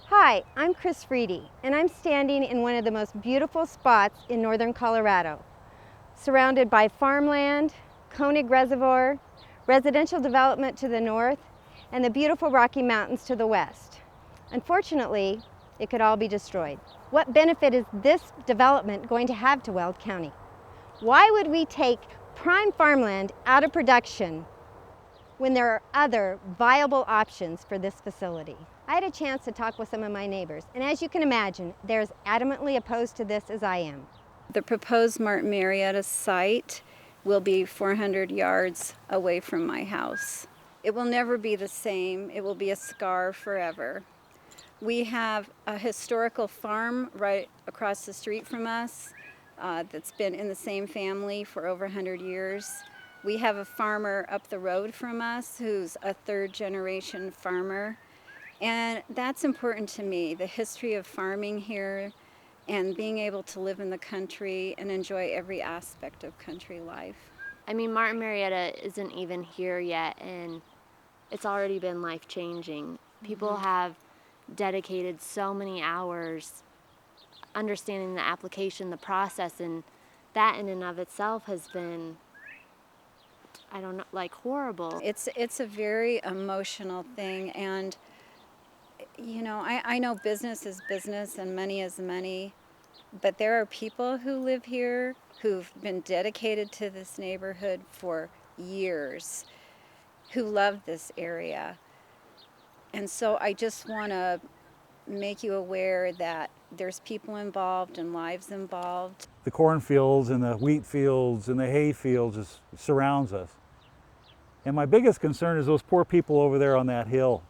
Hi, I'm Chris Freedy, and I'm standing in one of the most beautiful spots in northern Colorado, surrounded by farmland, Koenig Reservoir, residential development to the north, and the beautiful Rocky Mountains to the west. Unfortunately, it could all be destroyed. What benefit is this development going to have to Weld County? Why would we take prime farmland out of production when there are other viable options for this facility? I had a chance to talk with some of my neighbors, and as you can imagine, they're as adamantly opposed to this as I am. The proposed Martin Marietta site will be 400 yards away from my house. It will never be the same. It will be a scar forever. We have a historical farm right across the street from us that's been in the same family for over 100 years. We have a farmer up the road from us who's a third-generation farmer. And that's important to me, the history of farming here and being able to live in the country and enjoy every aspect of country life. I mean, Martin Marietta isn't even here yet, and it's already been life-changing. People have dedicated so many hours understanding the application, the process, and that in and of itself has been, I don't know, like horrible. It's a very emotional thing, and you know, I know business is business and money is money, but there are people who live here who've been dedicated to this neighborhood for years, who love this area. And so I just want to make you aware that there's people involved and lives involved. The cornfields and the wheat fields and the hay fields just surrounds us. And my biggest concern is those poor people over there on that hill.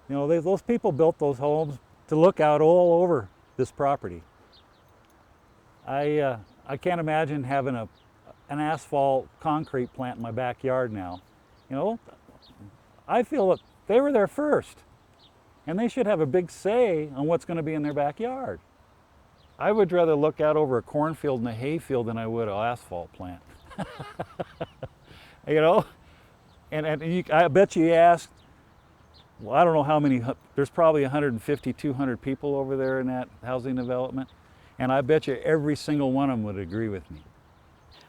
You know, those people built those homes to look out all over this property. I can't imagine having an asphalt concrete plant in my backyard now. You know, I feel that they were there first, and they should have a big say on what's going to be in their backyard. I would rather look out over a cornfield and a hayfield than I would an asphalt plant. You know, I bet you asked, well, I don't know how many, there's probably 150, 200 people over there in that housing development, and I bet you every single one of them would agree with me.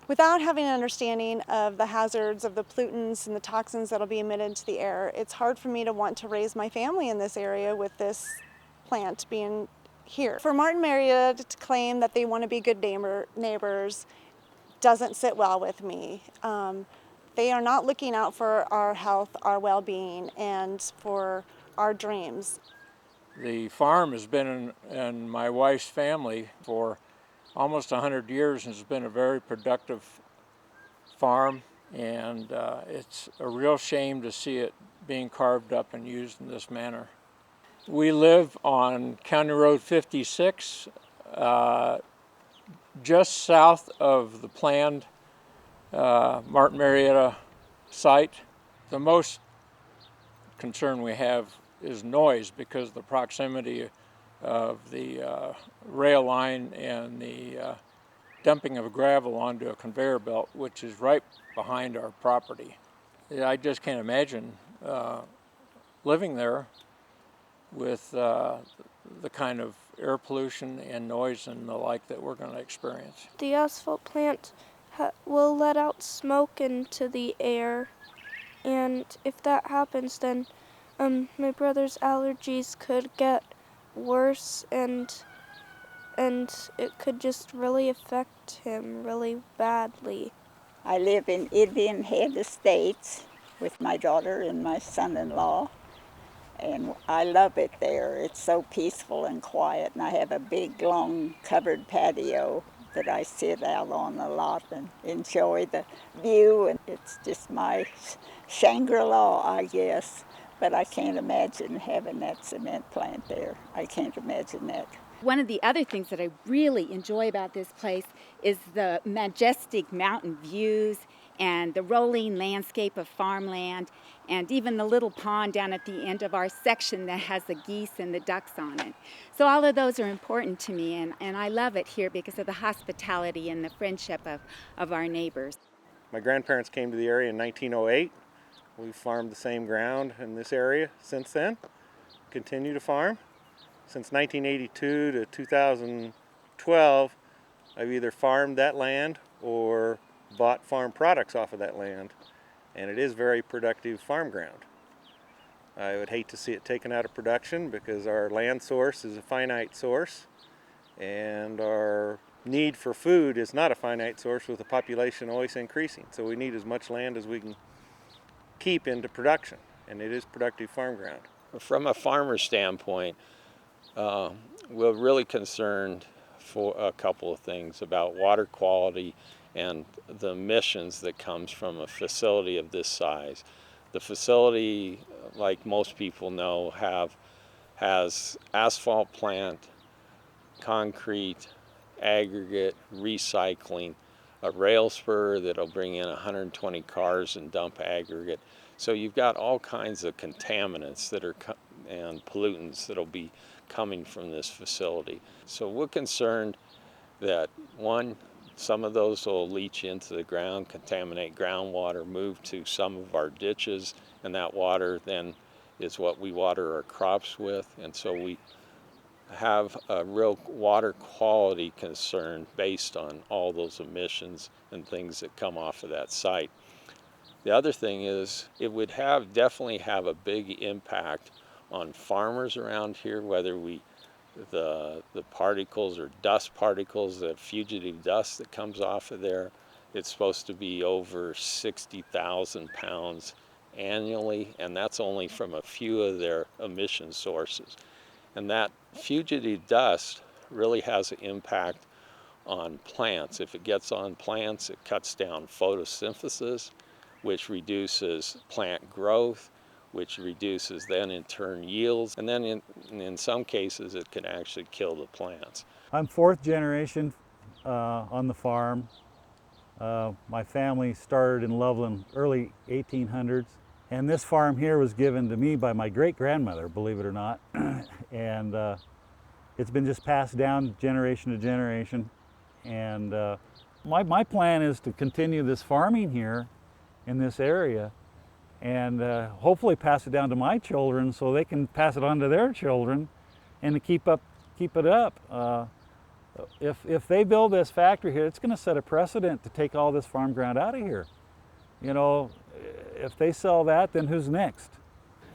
Without having an understanding of the hazards of the pollutants and the toxins that'll be emitted into the air, it's hard for me to want to raise my family in this area with this plant being here. For Martin Marietta to claim that they want to be good neighbors doesn't sit well with me. They are not looking out for our health, our well-being, and for our dreams. The farm has been in my wife's family for almost 100 years and has been a very productive farm, and it's a real shame to see it being carved up and used in this manner. We live on County Road 56, just south of the planned Martin Marietta site. The most concern we have is noise because of the proximity of the rail line and the dumping of gravel onto a conveyor belt, which is right behind our property. I just can't imagine living there with the kind of air pollution and noise and the like that we're going to experience. The asphalt plant will let out smoke into the air, and if that happens, then my brother's allergies could get worse, and it could just really affect him really badly. I live in Indian Head Estates with my daughter and my son-in-law, and I love it there. It's so peaceful and quiet, and I have a big, long, covered patio that I sit out on a lot and enjoy the view, and it's just my Shangri-La, I guess. But I can't imagine having that cement plant there. I can't imagine that. One of the other things that I really enjoy about this place is the majestic mountain views and the rolling landscape of farmland, and even the little pond down at the end of our section that has the geese and the ducks on it. So all of those are important to me, and I love it here because of the hospitality and the friendship of our neighbors. My grandparents came to the area in 1908. We've farmed the same ground in this area since then, continue to farm. Since 1982 to 2012, I've either farmed that land or bought farm products off of that land, and it is very productive farm ground. I would hate to see it taken out of production because our land source is a finite source, and our need for food is not a finite source with the population always increasing. So we need as much land as we can keep into production, and it is productive farm ground. From a farmer standpoint, we're really concerned for a couple of things about water quality and the emissions that comes from a facility of this size. The facility, like most people know, has asphalt plant, concrete, aggregate, recycling, a rail spur that'll bring in 120 cars and dump aggregate. So you've got all kinds of contaminants that are and pollutants that'll be coming from this facility. So we're concerned that, one, some of those will leach into the ground, contaminate groundwater, move to some of our ditches, and that water then is what we water our crops with. And so we have a real water quality concern based on all those emissions and things that come off of that site. The other thing is it would definitely have a big impact on farmers around here, whether the particles or dust particles, the fugitive dust that comes off of there. It's supposed to be over 60,000 pounds annually, and that's only from a few of their emission sources. And that fugitive dust really has an impact on plants. If it gets on plants, it cuts down photosynthesis, which reduces plant growth, which reduces then in turn yields, and then in some cases it can actually kill the plants. I'm fourth generation on the farm. My family started in Loveland early 1800s, and this farm here was given to me by my great-grandmother, believe it or not. And it's been just passed down generation to generation. And my plan is to continue this farming here in this area and hopefully pass it down to my children so they can pass it on to their children and to keep it up. If they build this factory here, it's going to set a precedent to take all this farm ground out of here. You know, if they sell that, then who's next?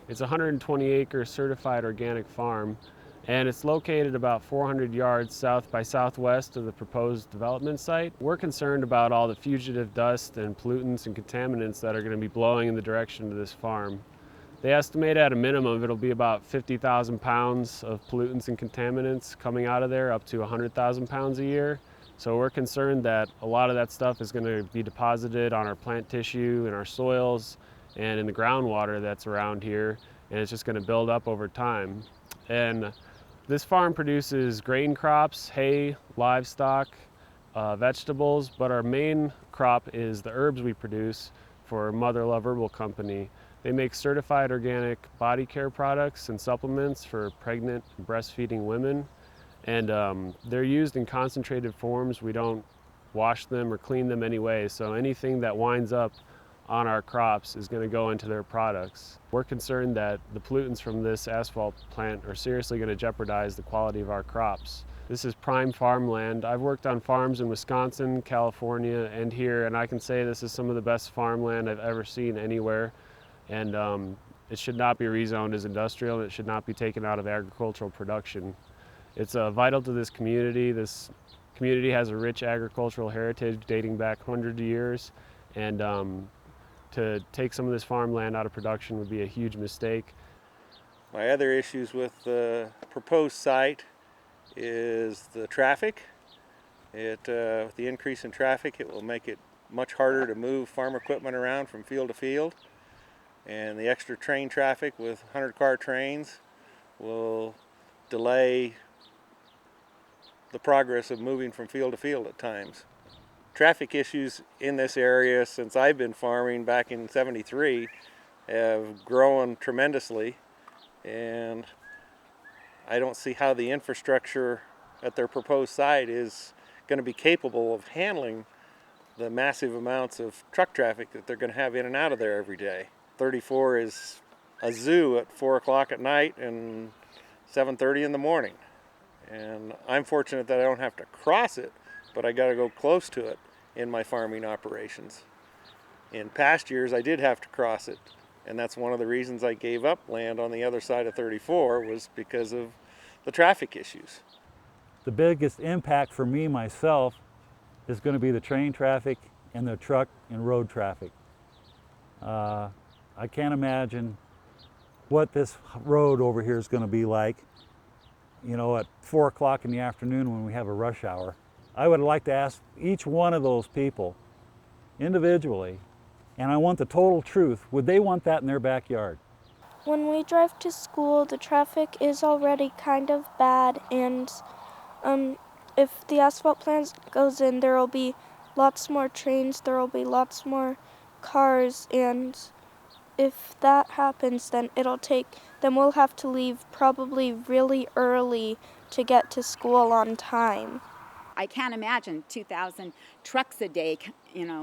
It's a 120-acre certified organic farm, and it's located about 400 yards south by southwest of the proposed development site. We're concerned about all the fugitive dust and pollutants and contaminants that are going to be blowing in the direction of this farm. They estimate at a minimum it'll be about 50,000 pounds of pollutants and contaminants coming out of there, up to 100,000 pounds a year. So we're concerned that a lot of that stuff is going to be deposited on our plant tissue, in our soils, and in the groundwater that's around here, and it's just going to build up over time. And this farm produces grain crops, hay, livestock, vegetables, but our main crop is the herbs we produce for Mother Love Herbal Company. They make certified organic body care products and supplements for pregnant and breastfeeding women, and they're used in concentrated forms. We don't wash them or clean them anyway, so anything that winds up on our crops is going to go into their products. We're concerned that the pollutants from this asphalt plant are seriously going to jeopardize the quality of our crops. This is prime farmland. I've worked on farms in Wisconsin, California, and here, and I can say this is some of the best farmland I've ever seen anywhere. And it should not be rezoned as industrial, and it should not be taken out of agricultural production. It's vital to this community. This community has a rich agricultural heritage dating back hundreds of years, and to take some of this farmland out of production would be a huge mistake. My other issues with the proposed site is the traffic. With the increase in traffic, it will make it much harder to move farm equipment around from field to field. And the extra train traffic with 100-car trains will delay the progress of moving from field to field at times. Traffic issues in this area since I've been farming back in '73 have grown tremendously, and I don't see how the infrastructure at their proposed site is going to be capable of handling the massive amounts of truck traffic that they're going to have in and out of there every day. 34 is a zoo at 4 o'clock at night, and 7:30 in the morning. And I'm fortunate that I don't have to cross it, but I got to go close to it in my farming operations. In past years, I did have to cross it, and that's one of the reasons I gave up land on the other side of 34 was because of the traffic issues. The biggest impact for me myself is going to be the train traffic and the truck and road traffic. I can't imagine what this road over here is going to be like, you know, at 4 o'clock in the afternoon when we have a rush hour. I would like to ask each one of those people individually, and I want the total truth, would they want that in their backyard? When we drive to school, the traffic is already kind of bad, and if the asphalt plant goes in, there will be lots more trains, there will be lots more cars, and if that happens, then we'll have to leave probably really early to get to school on time. I can't imagine 2,000 trucks a day,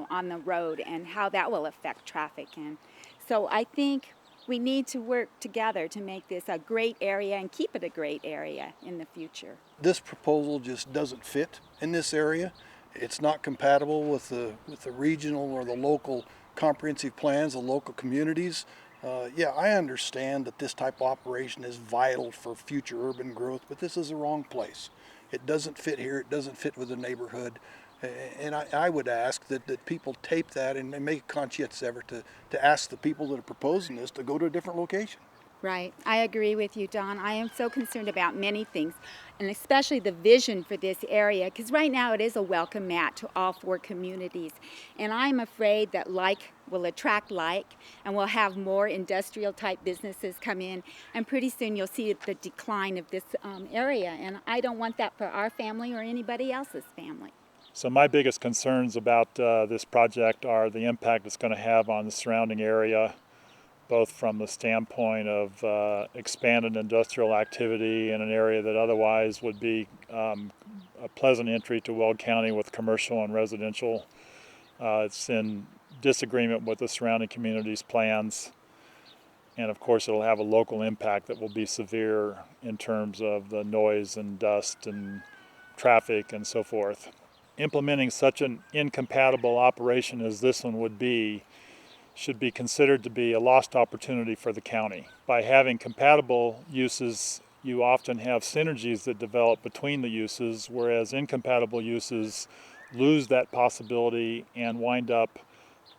on the road and how that will affect traffic. And so I think we need to work together to make this a great area and keep it a great area in the future. This proposal just doesn't fit in this area. It's not compatible with the regional or the local comprehensive plans, the local communities. Yeah, I understand that this type of operation is vital for future urban growth, but this is the wrong place. It doesn't fit here, it doesn't fit with the neighborhood. And I would ask that people tape that and make a conscientious effort to ask the people that are proposing this to go to a different location. Right. I agree with you, Don. I am so concerned about many things, and especially the vision for this area, because right now it is a welcome mat to all 4 communities. And I'm afraid that like will attract like, and we'll have more industrial type businesses come in, and pretty soon you'll see the decline of this area. And I don't want that for our family or anybody else's family. So my biggest concerns about this project are the impact it's going to have on the surrounding area, both from the standpoint of expanded industrial activity in an area that otherwise would be a pleasant entry to Weld County with commercial and residential. It's in disagreement with the surrounding community's plans, and of course it'll have a local impact that will be severe in terms of the noise and dust and traffic and so forth. Implementing such an incompatible operation as this one would be should be considered to be a lost opportunity for the county. By having compatible uses, you often have synergies that develop between the uses, whereas incompatible uses lose that possibility and wind up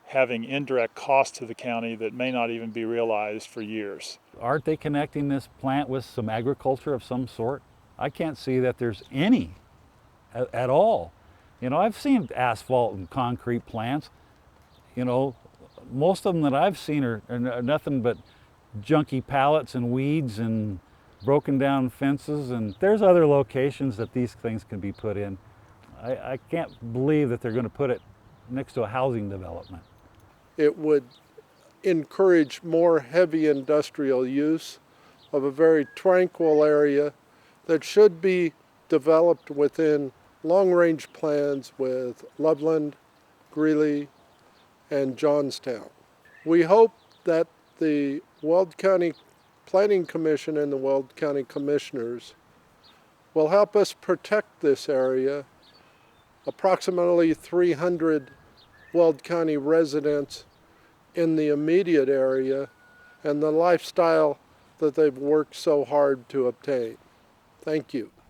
having indirect costs to the county that may not even be realized for years. Aren't they connecting this plant with some agriculture of some sort? I can't see that there's any at all. You know, I've seen asphalt and concrete plants. You know, most of them that I've seen are nothing but junky pallets and weeds and broken down fences, and there's other locations that these things can be put in. I can't believe that they're going to put it next to a housing development. It would encourage more heavy industrial use of a very tranquil area that should be developed within long-range plans with Loveland, Greeley, and Johnstown. We hope that the Weld County Planning Commission and the Weld County Commissioners will help us protect this area. Approximately 300 Weld County residents in the immediate area and the lifestyle that they've worked so hard to obtain. Thank you.